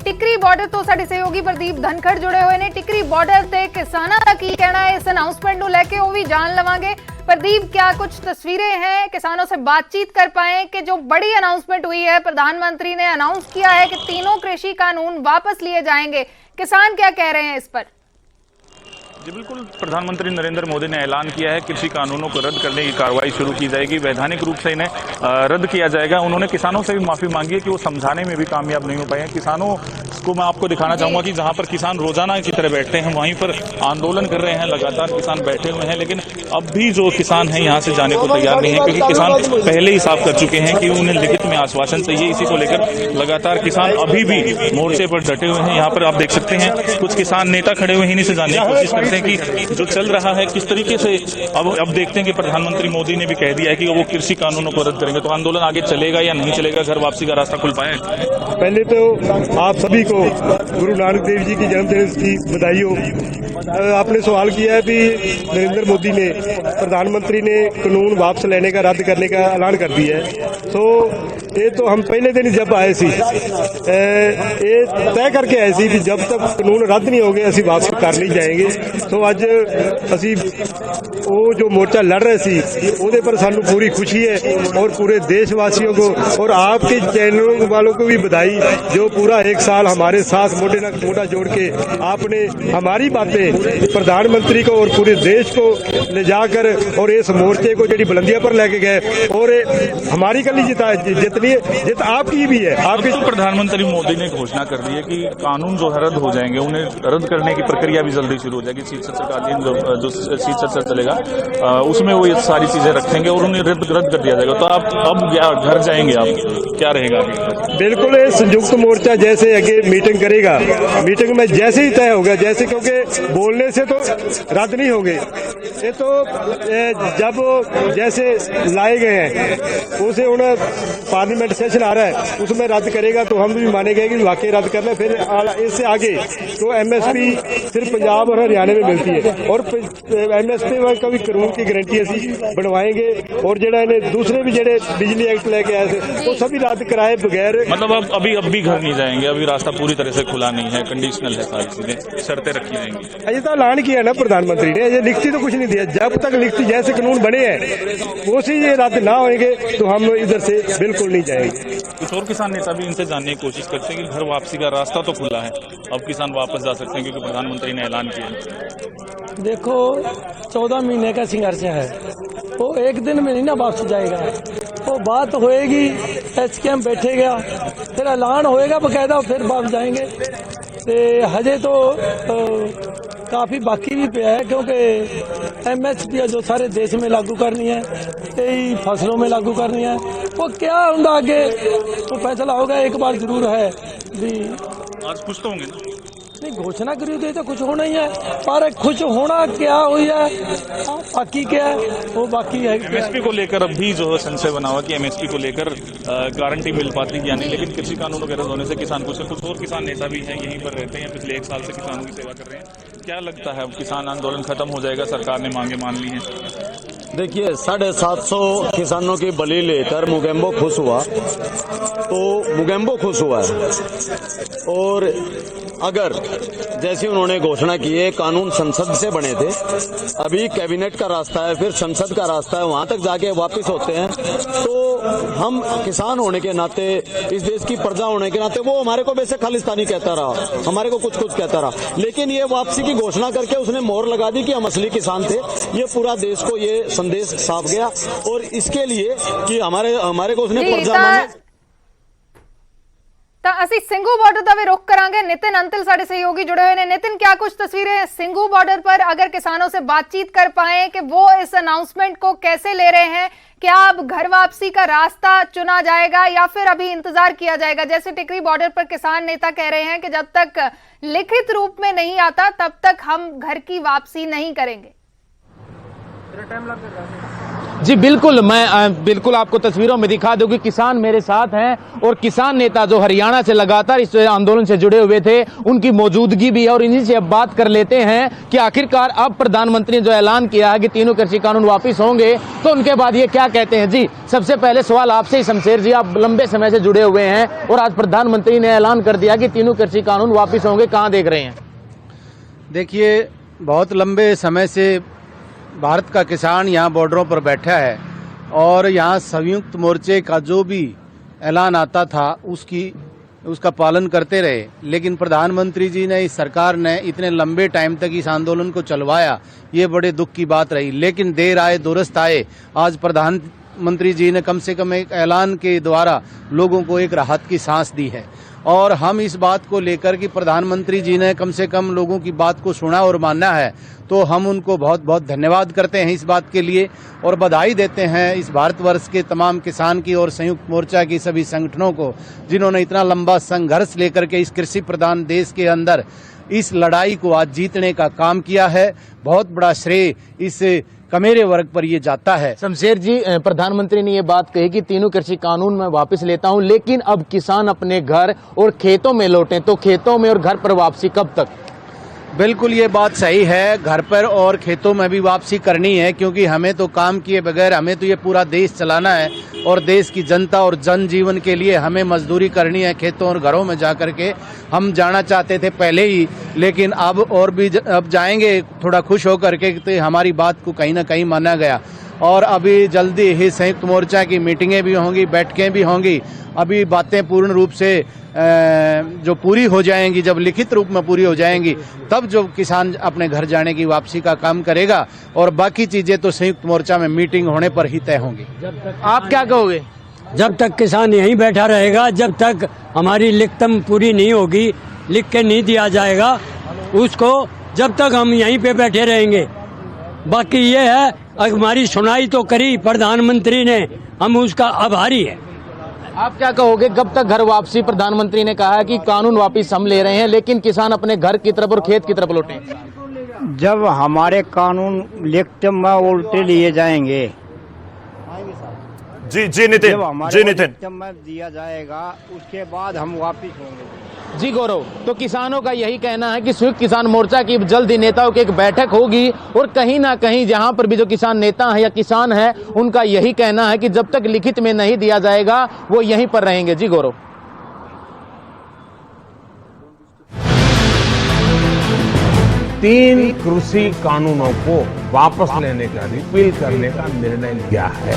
टिकरी border तो साडे सहयोगी प्रदीप धनखड़ जुड़े हुए ने। टिकरी बॉर्डर ते किसानां दा की कहना है इस अनाउंसमेंट नूं लैके, वो भी जान लवांगे। प्रदीप, क्या कुछ तस्वीरें हैं, किसानों से बातचीत कर पाए कि जो बड़ी अनाउंसमेंट हुई है, प्रधानमंत्री ने अनाउंस किया है कि तीनों कृषि कानून वापस लिए जाएंगे, किसान क्या कह रहे हैं इस पर? जी बिल्कुल, प्रधानमंत्री नरेंद्र मोदी ने ऐलान किया है कृषि कानूनों को रद्द करने की कार्रवाई शुरू की जाएगी, वैधानिक रूप से इन्हें रद्द किया जाएगा। उन्होंने किसानों से भी माफी मांगी है कि वो समझाने में भी कामयाब नहीं हो पाए हैं। किसानों को मैं आपको दिखाना चाहूंगा कि जहां पर किसान रोजाना की तरह बैठते हैं वहीं पर आंदोलन कर रहे हैं, लगातार किसान बैठे हुए हैं, लेकिन अब भी जो किसान हैं यहाँ से जाने को तैयार नहीं है, क्योंकि किसान पहले ही साफ कर चुके हैं कि उन्हें लिखित में आश्वासन चाहिए। इसी को लेकर लगातार किसान अभी भी मोर्चे पर डटे हुए हैं। यहाँ पर आप देख सकते हैं कुछ किसान नेता खड़े हुए इन्हीं से जानने की कोशिश करते हैं कि जो चल रहा है किस तरीके से। अब देखते हैं कि प्रधानमंत्री मोदी ने भी कह दिया है कि वो कृषि कानूनों को रद्द करेंगे, तो आंदोलन आगे चलेगा या नहीं चलेगा, घर वापसी का रास्ता खुल पाए? पहले तो आप सभी को गुरु नानक देव जी की जन्मदिन की बधाई हो। आपने सवाल किया है कि नरेंद्र मोदी ने, प्रधानमंत्री ने कानून वापस लेने का, रद्द करने का ऐलान कर दिया है। तो ये तो हम पहले दिन जब आए सी ये तय करके आए सी कि जब तक कानून रद्द नहीं होंगे ਅਸੀਂ वापस कर नहीं जाएंगे। तो ਅੱਜ ਅਸੀਂ वो जो मोर्चा लड़ रहे सी ਉਹਦੇ पर सानू पूरी खुशी है और पूरे देशवासियों को और आपके चैनलों वालों को भी बधाई, जो पूरा एक साल हमारे साथ मोढे न मोढा जोड़ के आपने हमारी बातें प्रधानमंत्री को और पूरे देश को ले जाकर और इस मोर्चे को जड़ी बुलंदियों पर लेके गए। और हमारी कल जितनी जित आपकी भी है। आपकी तो प्रधानमंत्री मोदी ने घोषणा कर दी है कि कानून जो है रद्द हो जाएंगे, उन्हें रद्द करने की प्रक्रिया भी जल्दी शुरू हो जाएगी। सीट सत्रकालीन जो सीट सत्र चलेगा उसमें वो ये सारी चीजें रखेंगे और उन्हें रद्द कर दिया जाएगा। तो आप अब घर जाएंगे, आप क्या रहेगा? बिल्कुल, ये संयुक्त मोर्चा जैसे आगे मीटिंग करेगा, मीटिंग में जैसे ही तय होगा, जैसे क्योंकि बोलने से तो रद्द नहीं होंगे, ये तो जब जैसे लाए गए हैं उसे उन्हें पार्लियामेंट सेशन आ रहा है उसमें रद्द करेगा तो हम भी मानेंगे कि वाकई रद्द करना। फिर इससे आगे तो एमएसपी सिर्फ पंजाब और हरियाणा में मिलती है और एमएसपी का भी कानून की गारंटी असी बनवाएंगे। और जेड़ा इन्हें दूसरे भी जेड़े बिजली एक्ट लेके आए थे वो सभी रद्द कराए बगैर, मतलब अब अभी घर नहीं जाएंगे, अभी रास्ता पूरी तरह से खुला नहीं है, कंडीशनल है, सारी चीजें शर्तें रखी जाएंगी। अजय तो ऐलान किया ना प्रधानमंत्री ने, अजय लिखती तो कुछ नहीं दिया। जब तक लिखती जैसे कानून बने हैं वो सी ये रद्द ना होंगे तो हम इधर से बिल्कुल नहीं जाएंगे। कुछ और किसान नेता भी इनसे जानने की कोशिश करते हैं कि घर वापसी का रास्ता तो खुला है, अब किसान वापस जा सकते हैं क्योंकि प्रधानमंत्री ने ऐलान किया। देखो 14 महीने का संघर्ष है, वो एक दिन में नहीं ना वापस जाएगा। वो बात होएगी, एसकेएम बैठेगा, फिर ऐलान होएगा बकायदा, फिर वापस जाएंगे। हजे तो काफी बाकी भी पे है, क्योंकि एमएसपी जो सारे देश में लागू करनी है, कई फसलों में लागू करनी है, वो क्या होगा आगे तो फैसला होगा। एक बार जरूर है भी आज कुछ तो होंगे ना, नहीं घोषणा करी थी तो कुछ होना ही है, पर खुश होना क्या हुई है, बाकी क्या है वो बाकी है। एमएसपी को लेकर अब भी जो है संशय बना हुआ कि एमएसपी को लेकर गारंटी मिल पाती या नहीं, लेकिन कृषि कानून वगैरह होने से किसान कुछ और किसान नेता भी हैं, यहीं पर रहते हैं, पिछले 1 साल से किसानों की सेवा कर रहे हैं। क्या लगता है अब किसान आंदोलन खत्म हो जाएगा, सरकार ने मांगे मान ली है? देखिए 750 किसानों की बलि लेकर मुगेम्बो खुश हुआ, तो मुगेम्बो खुश हुआ है। और अगर जैसे उन्होंने घोषणा की है, कानून संसद से बने थे, अभी कैबिनेट का रास्ता है, फिर संसद का रास्ता है, वहां तक जाके वापस होते हैं। तो हम किसान होने के नाते, इस देश की प्रजा होने के नाते, वो हमारे को वैसे खालिस्तानी कहता रहा, हमारे को कुछ कहता रहा, लेकिन ये वापसी की घोषणा करके उसने मोहर लगा दी कि हम असली किसान थे। ये पूरा देश को ये संदेश साफ गया और इसके लिए कि हमारे को उसने प्रजा माने। ਅਸੀਂ ਸਿੰਘੂ बॉर्डर का भी रुख करांगे। नितिन अंतिल साडे सहयोगी जुड़े हुए हैं। नितिन, क्या कुछ तस्वीरें ਸਿੰਘੂ बॉर्डर पर, अगर किसानों से बातचीत कर पाए कि वो इस अनाउंसमेंट को कैसे ले रहे हैं, क्या अब घर वापसी का रास्ता चुना जाएगा या फिर अभी इंतजार किया जाएगा? जैसे टिकरी बॉर्डर पर किसान नेता कह रहे हैं कि जब तक लिखित रूप में नहीं आता तब तक हम घर की वापसी नहीं करेंगे। जी बिल्कुल, मैं बिल्कुल आपको तस्वीरों में दिखा दूं कि किसान मेरे साथ हैं और किसान नेता जो हरियाणा से लगातार इस आंदोलन से जुड़े हुए थे उनकी मौजूदगी भी है और इन्हीं से अब बात कर लेते हैं कि आखिरकार अब प्रधानमंत्री ने जो ऐलान किया है कि तीनों कृषि कानून वापिस होंगे तो उनके बाद ये क्या कहते हैं। जी सबसे पहले सवाल आपसे ही शमशेर जी, आप लंबे समय से जुड़े हुए हैं और आज प्रधानमंत्री ने ऐलान कर दिया कि तीनों कृषि कानून वापिस होंगे, कहाँ देख रहे हैं? देखिए, बहुत लंबे समय से भारत का किसान यहाँ बॉर्डरों पर बैठा है और यहाँ संयुक्त मोर्चे का जो भी ऐलान आता था उसका पालन करते रहे, लेकिन प्रधानमंत्री जी ने, इस सरकार ने इतने लंबे टाइम तक इस आंदोलन को चलवाया, ये बड़े दुख की बात रही। लेकिन देर आए दुरुस्त आए, आज प्रधानमंत्री जी ने कम से कम एक ऐलान के द्वारा लोगों को एक राहत की सांस दी है और हम इस बात को लेकर कि प्रधानमंत्री जी ने कम से कम लोगों की बात को सुना और माना है, तो हम उनको बहुत बहुत धन्यवाद करते हैं इस बात के लिए और बधाई देते हैं इस भारतवर्ष के तमाम किसान की और संयुक्त मोर्चा की सभी संगठनों को, जिन्होंने इतना लंबा संघर्ष लेकर के इस कृषि प्रधान देश के अंदर इस लड़ाई को आज जीतने का काम किया है। बहुत बड़ा श्रेय इस कमेरे वर्ग पर ये जाता है। शमशेर जी, प्रधानमंत्री ने ये बात कही कि तीनों कृषि कानून मैं वापस लेता हूं, लेकिन अब किसान अपने घर और खेतों में लौटें, तो खेतों में और घर पर वापसी कब तक? बिल्कुल ये बात सही है, घर पर और खेतों में भी वापसी करनी है, क्योंकि हमें तो काम किए बगैर, हमें तो ये पूरा देश चलाना है और देश की जनता और जनजीवन के लिए हमें मजदूरी करनी है खेतों और घरों में जा करके। हम जाना चाहते थे पहले ही, लेकिन अब और भी अब जाएंगे थोड़ा खुश होकर के, तो हमारी बात को कहीं ना कहीं माना गया और अभी जल्दी ही संयुक्त मोर्चा की मीटिंगें भी होंगी, बैठकें भी होंगी। अभी बातें पूर्ण रूप से जो पूरी हो जाएंगी, जब लिखित रूप में पूरी हो जाएंगी, तब जो किसान अपने घर जाने की वापसी का काम करेगा और बाकी चीजें तो संयुक्त मोर्चा में मीटिंग होने पर ही तय होंगी। आप क्या कहोगे? जब तक किसान यहीं बैठा रहेगा, जब तक हमारी लिखतम पूरी नहीं होगी, लिख के नहीं दिया जाएगा उसको, जब तक हम यहीं पे बैठे रहेंगे। बाकी ये है, हमारी सुनाई तो करी प्रधानमंत्री ने, हम उसका आभारी है। आप क्या कहोगे, कब तक घर वापसी? प्रधानमंत्री ने कहा है कि कानून वापस हम ले रहे हैं, लेकिन किसान अपने घर की तरफ और खेत की तरफ लौटें। जब हमारे कानून लिखित में उल्टे लिए जाएंगे, जी नितिन में दिया जाएगा, उसके बाद हम वापिस होंगे। जी गौरव, तो किसानों का यही कहना है कि संयुक्त किसान मोर्चा की जल्द ही नेताओं की एक बैठक होगी और कहीं ना कहीं जहां पर भी जो किसान नेता है या किसान है, उनका यही कहना है कि जब तक लिखित में नहीं दिया जाएगा वो यहीं पर रहेंगे। जी गौरव। 3 कृषि कानूनों को वापस लेने का, रिपील करने का निर्णय लिया है।